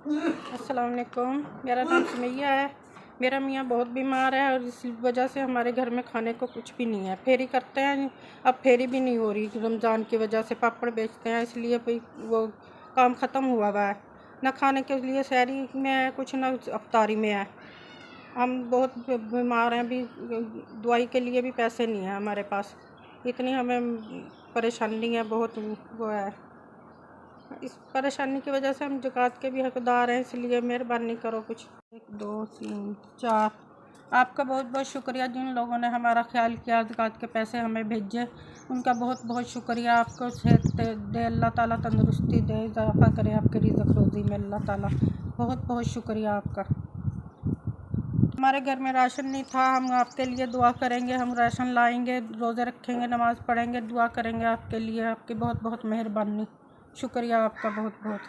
अस्सलाम वालेकुम। मेरा नाम सुमैया है। मेरा मियाँ बहुत बीमार है और इस वजह से हमारे घर में खाने को कुछ भी नहीं है। फेरी करते हैं, अब फेरी भी नहीं हो रही रमज़ान की वजह से। पापड़ बेचते हैं, इसलिए भाई वो काम ख़त्म हुआ हुआ है। ना खाने के लिए सहरी में है कुछ, ना अफ्तारी में है। हम बहुत बीमार हैं, अभी दवाई के लिए भी पैसे नहीं हैं हमारे पास। इतनी हमें परेशानी है, बहुत वो है। इस परेशानी की वजह से हम ज़कात के भी हकदार हैं, इसलिए मेहरबानी करो कुछ। 1 2 3 4 आपका बहुत बहुत शुक्रिया जिन लोगों ने हमारा ख्याल किया, ज़कात के पैसे हमें भेजे, उनका बहुत बहुत शुक्रिया। आपको सेहत दे अल्लाह ताला, तंदुरुस्ती दे, इजाफ़ा करे आपके रिज़्क़ रोज़ी में अल्लाह ताला। बहुत बहुत शुक्रिया आपका। हमारे घर में राशन नहीं था, हम आपके लिए दुआ करेंगे। हम राशन लाएंगे, रोज़े रखेंगे, नमाज़ पढ़ेंगे, दुआ करेंगे आपके लिए। आपकी बहुत बहुत मेहरबानी, शुक्रिया आपका बहुत बहुत।